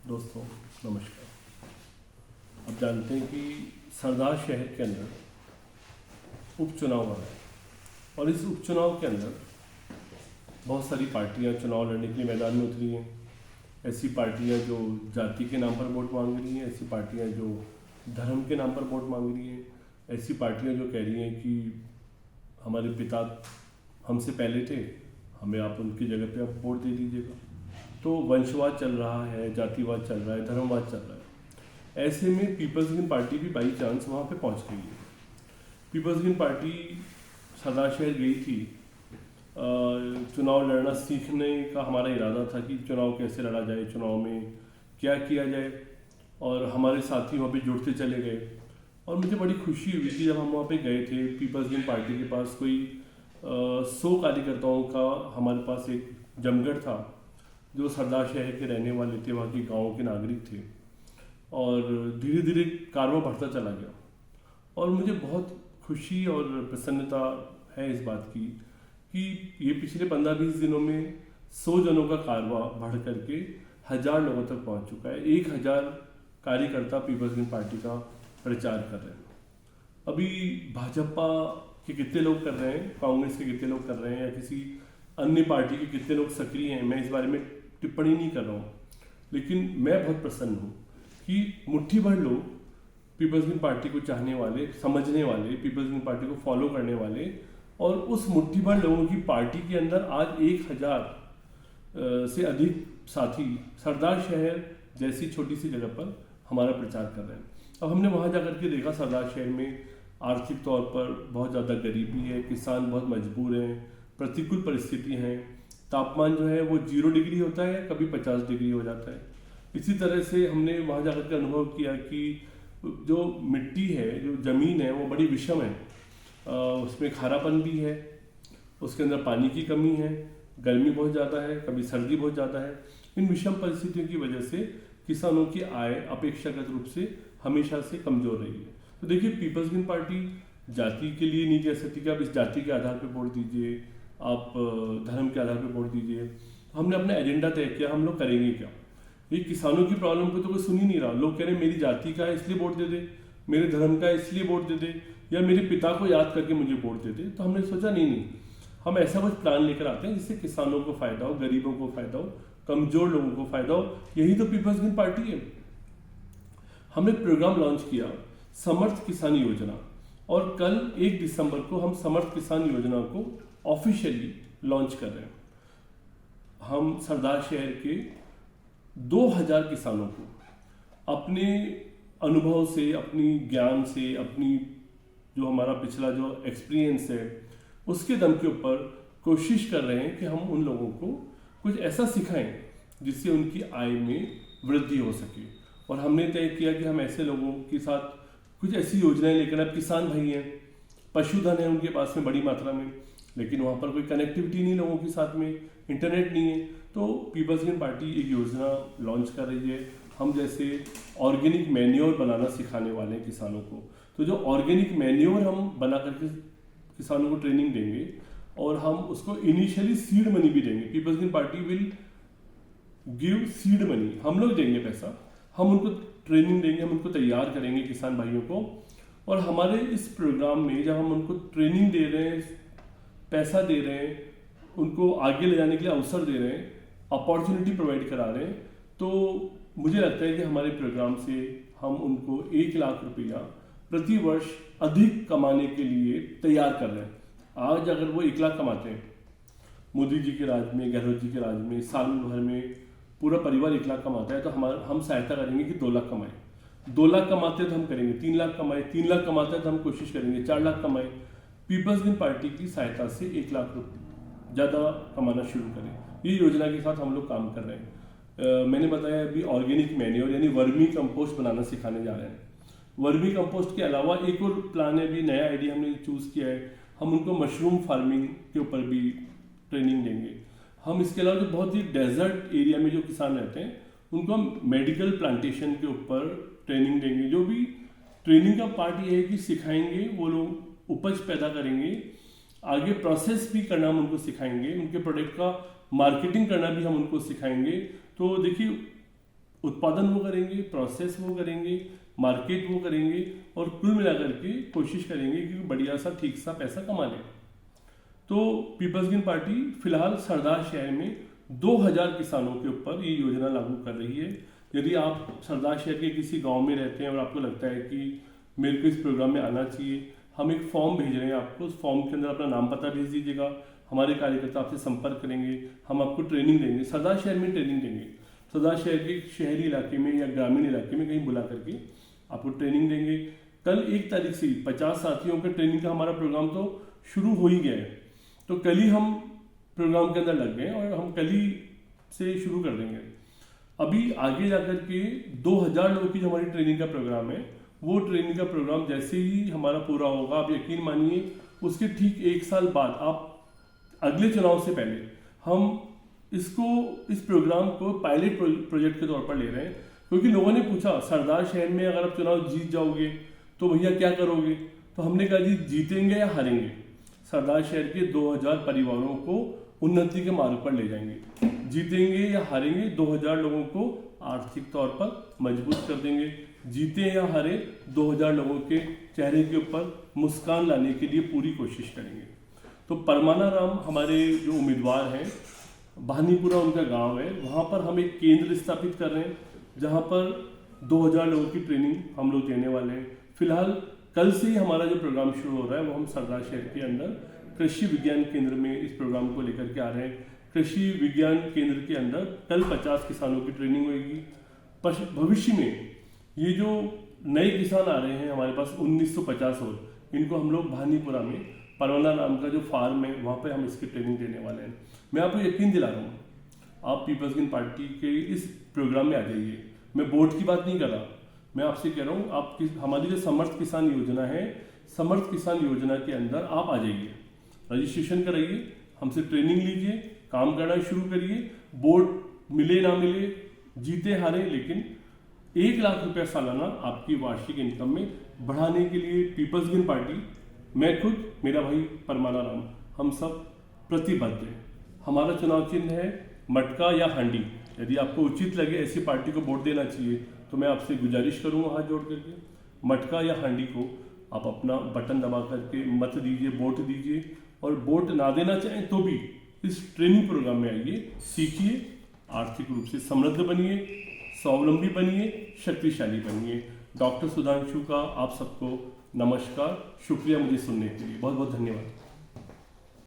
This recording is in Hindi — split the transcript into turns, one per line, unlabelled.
दोस्तों नमस्कार। अब जानते हैं कि सरदार शहर के अंदर उपचुनाव हो रहा है और इस उपचुनाव के अंदर बहुत सारी पार्टियां चुनाव लड़ने के लिए मैदान में उतरी हैं। ऐसी पार्टियां जो जाति के नाम पर वोट मांग रही हैं, ऐसी पार्टियां जो धर्म के नाम पर वोट मांग रही हैं, ऐसी पार्टियां जो कह रही हैं कि हमारे पिता हमसे पहले थे, हमें आप उनकी जगह पे आप वोट दे दीजिएगा। तो वंशवाद चल रहा है, जातिवाद चल रहा है, धर्मवाद चल रहा है। ऐसे में पीपल्स ग्रीन पार्टी भी बाई चांस वहाँ पे पहुँच गई है। पीपल्स ग्रीन पार्टी सरदार शहर गई थी, चुनाव लड़ना सीखने का हमारा इरादा था कि चुनाव कैसे लड़ा जाए, चुनाव में क्या किया जाए, और हमारे साथी वहाँ पे जुड़ते चले गए। और मुझे बड़ी खुशी हुई कि जब हम वहाँ पे गए थे, पीपल्स ग्रीन पार्टी के पास कोई 100 कार्यकर्ताओं का हमारे पास एक जमघट था जो सरदार शहर के रहने वाले थे, वहाँ के गाँव के नागरिक थे। और धीरे धीरे कारवां बढ़ता चला गया और मुझे बहुत खुशी और प्रसन्नता है इस बात की कि ये पिछले 15-20 दिनों में 100 जनों का कारवां बढ़ करके 1000 लोगों तक पहुंच चुका है। 1000 कार्यकर्ता पीपल्स ग्रीन पार्टी का प्रचार कर रहे हैं। अभी भाजपा के कितने लोग कर रहे हैं, कांग्रेस के कितने लोग कर रहे हैं, या किसी अन्य पार्टी के कितने लोग सक्रिय हैं, मैं इस बारे में टिप्पणी नहीं कर रहा हूँ। लेकिन मैं बहुत प्रसन्न हूँ कि मुट्ठी भर लोग पीपल्स ग्रीन पार्टी को चाहने वाले, समझने वाले, पीपल्स ग्रीन पार्टी को फॉलो करने वाले, और उस मुट्ठी भर लोगों की पार्टी के अंदर आज 1000 से अधिक साथी सरदार शहर जैसी छोटी सी जगह पर हमारा प्रचार कर रहे हैं। अब हमने वहाँ जाकर के देखा, सरदार शहर में आर्थिक तौर पर बहुत ज़्यादा गरीबी है, किसान बहुत मजबूर हैं, प्रतिकूल परिस्थिति हैं, तापमान जो है वो 0 डिग्री होता है, कभी 50 डिग्री हो जाता है। इसी तरह से हमने वहाँ जाकर के अनुभव किया कि जो मिट्टी है, जो ज़मीन है, वो बड़ी विषम है। उसमें खारापन भी है, उसके अंदर पानी की कमी है, गर्मी बहुत ज़्यादा है, कभी सर्दी बहुत ज़्यादा है। इन विषम परिस्थितियों की वजह से किसानों की आय अपेक्षाकृत रूप से हमेशा से कमज़ोर रही है। तो देखिए, पीपल्स ग्रीन पार्टी जाति के लिए नहीं कह सकती कि आप इस जाति के आधार पर वोट दीजिए, आप धर्म के आधार पर वोट दीजिए। हमने अपना एजेंडा तय किया, हम लोग करेंगे क्या। ये किसानों की प्रॉब्लम को तो कोई सुन ही नहीं रहा। लोग कह रहे हैं मेरी जाति का है इसलिए वोट दे दे, मेरे धर्म का है इसलिए वोट दे दे, या मेरे पिता को याद करके मुझे वोट दे दे। तो हमने सोचा नहीं, हम ऐसा कुछ प्लान लेकर आते हैं जिससे किसानों को फायदा हो, गरीबों को फायदा हो, कमजोर लोगों को फायदा हो। यही तो पीपल्स ग्रीन पार्टी है। हमने प्रोग्राम लॉन्च किया, समर्थ किसान योजना, और कल 1 दिसंबर को हम समर्थ किसान योजना को ऑफिशियली लॉन्च कर रहे हैं। हम सरदार शहर के 2000 किसानों को अपने अनुभव से, अपनी ज्ञान से, अपनी जो हमारा पिछला जो एक्सपीरियंस है उसके दम के ऊपर कोशिश कर रहे हैं कि हम उन लोगों को कुछ ऐसा सिखाएं जिससे उनकी आय में वृद्धि हो सके। और हमने तय किया कि हम ऐसे लोगों के साथ कुछ ऐसी योजनाएं लेकर, अब किसान भाई हैं, पशुधन है उनके पास में बड़ी मात्रा में, लेकिन वहाँ पर कोई कनेक्टिविटी नहीं लोगों के साथ में, इंटरनेट नहीं है। तो पीपल्स ग्रीन पार्टी एक योजना लॉन्च कर रही है। हम जैसे ऑर्गेनिक मैन्योर बनाना सिखाने वाले हैं किसानों को। तो जो ऑर्गेनिक मैन्योर हम बना करके किसानों को ट्रेनिंग देंगे, और हम उसको इनिशियली सीड मनी भी देंगे। People's Green Party will give seed money, हम लोग देंगे पैसा, हम उनको ट्रेनिंग देंगे, हम उनको तैयार करेंगे किसान भाइयों को। और हमारे इस प्रोग्राम में जब हम उनको ट्रेनिंग दे रहे हैं, पैसा दे रहे हैं, उनको आगे ले जाने के लिए अवसर दे रहे हैं, अपॉर्चुनिटी प्रोवाइड करा रहे हैं, तो मुझे लगता है कि हमारे प्रोग्राम से हम उनको 1 लाख रुपया प्रति वर्ष अधिक कमाने के लिए तैयार कर रहे हैं। आज अगर वो 1 लाख कमाते हैं, मोदी जी के राज में, गहलोत जी के राज में, साल भर में पूरा परिवार 1 लाख कमाता है, तो हम सहायता करेंगे कि 2 लाख कमाए। 2 लाख कमाते हैं तो हम करेंगे 3 लाख कमाए, 3 लाख कमाते हैं तो हम कोशिश करेंगे 4 लाख कमाए। पीपल्स ग्रीन पार्टी की सहायता से 1 लाख रुपये ज़्यादा कमाना शुरू करें, ये योजना के साथ हम लोग काम कर रहे हैं। मैंने बताया अभी ऑर्गेनिक मैन्योर यानी वर्मी कंपोस्ट बनाना सिखाने जा रहे हैं। वर्मी कंपोस्ट के अलावा एक और प्लान है, भी नया आइडिया हमने चूज़ किया है, हम उनको मशरूम फार्मिंग के ऊपर भी ट्रेनिंग देंगे। हम इसके अलावा जो बहुत ही डेजर्ट एरिया में जो किसान रहते हैं उनको हम मेडिकल प्लांटेशन के ऊपर ट्रेनिंग देंगे। जो भी ट्रेनिंग का पार्ट ये है कि सिखाएंगे, वो लोग उपज पैदा करेंगे, आगे प्रोसेस भी करना हम उनको सिखाएंगे, उनके प्रोडक्ट का मार्केटिंग करना भी हम उनको सिखाएंगे। तो देखिए, उत्पादन वो करेंगे, प्रोसेस वो करेंगे, मार्केट वो करेंगे और कुल मिलाकर के कोशिश करेंगे कि बढ़िया सा ठीक सा पैसा कमा लें। तो पीपल्स ग्रीन पार्टी फिलहाल सरदार शहर में 2000 किसानों के ऊपर ये योजना लागू कर रही है। यदि आप सरदार शहर के किसी गांव में रहते हैं और आपको लगता है कि मेरे को इस प्रोग्राम में आना चाहिए, हम एक फॉर्म भेज रहे हैं आपको। उस फॉर्म के अंदर अपना नाम पता भेज दीजिएगा, हमारे कार्यकर्ता आपसे संपर्क करेंगे, हम आपको ट्रेनिंग देंगे, सरदार शहर में ट्रेनिंग देंगे। सरदार शहर के शहरी इलाके में या ग्रामीण इलाके में कहीं बुला करके आपको ट्रेनिंग देंगे। कल 1 तारीख से 50 साथियों के ट्रेनिंग का हमारा प्रोग्राम तो शुरू हो ही गया है। तो कल ही हम प्रोग्राम के अंदर लग गए और हम कल ही से शुरू कर देंगे। अभी आगे जाकर के 2000 लोगों की जो हमारी ट्रेनिंग का प्रोग्राम है, वो ट्रेनिंग का प्रोग्राम जैसे ही हमारा पूरा होगा, आप यकीन मानिए उसके ठीक 1 साल बाद, आप अगले चुनाव से पहले हम इस प्रोग्राम को पायलट प्रोजेक्ट के तौर पर ले रहे हैं। क्योंकि लोगों ने पूछा सरदार शहर में अगर आप चुनाव जीत जाओगे तो भैया क्या करोगे, तो हमने कहा जी जीतेंगे या हारेंगे, सरदार शहर के 2000 परिवारों को उन्नति के मार्ग पर ले जाएंगे। जीतेंगे या हारेंगे, 2000 लोगों को आर्थिक तौर पर मजबूत कर देंगे। जीते या हारे, 2000 लोगों के चेहरे के ऊपर मुस्कान लाने के लिए पूरी कोशिश करेंगे। तो परमाना राम हमारे जो उम्मीदवार हैं, बहानीपुरा उनका गांव है, वहाँ पर हम एक केंद्र स्थापित कर रहे हैं जहाँ पर 2000 लोगों की ट्रेनिंग हम लोग देने वाले हैं। फिलहाल कल से ही हमारा जो प्रोग्राम शुरू हो रहा है वो हम सरदार शहर के अंदर कृषि विज्ञान केंद्र में इस प्रोग्राम को लेकर के आ रहे हैं। कृषि विज्ञान केंद्र के अंदर कल 50 किसानों की ट्रेनिंग होगी। भविष्य में ये जो नए किसान आ रहे हैं हमारे पास 1950 और, इनको हम लोग बहानीपुरा में परवाना नाम का जो फार्म है वहाँ पे हम इसकी ट्रेनिंग देने वाले हैं। मैं आपको यकीन दिला रहा हूँ, आप पीपल्स ग्रीन पार्टी के इस प्रोग्राम में आ जाइए। मैं बोर्ड की बात नहीं कर रहा, मैं आपसे कह रहा हूँ आप हमारी जो समर्थ किसान योजना है, समर्थ किसान योजना के अंदर आप आ जाइए, रजिस्ट्रेशन कराइए, हमसे ट्रेनिंग लीजिए, काम करना शुरू करिए। बोर्ड मिले ना मिले, जीते हारे, लेकिन 1 लाख रुपया सालाना आपकी वार्षिक इनकम में बढ़ाने के लिए पीपल्स ग्रीन पार्टी, मैं खुद, मेरा भाई परमाना राम, हम सब प्रतिबद्ध हैं। हमारा चुनाव चिन्ह है मटका या हांडी। यदि आपको उचित लगे ऐसी पार्टी को वोट देना चाहिए तो मैं आपसे गुजारिश करूंगा हाथ जोड़ करके, मटका या हांडी को आप अपना बटन दबा करके मत दीजिए, वोट दीजिए। और वोट ना देना चाहें तो भी इस ट्रेनिंग प्रोग्राम में आइए, सीखिए, आर्थिक रूप से समृद्ध बनिए, स्वावलंबी बनिए, शक्तिशाली बनिए। डॉक्टर सुधांशु का आप सबको नमस्कार, शुक्रिया मुझे सुनने के लिए, बहुत बहुत धन्यवाद।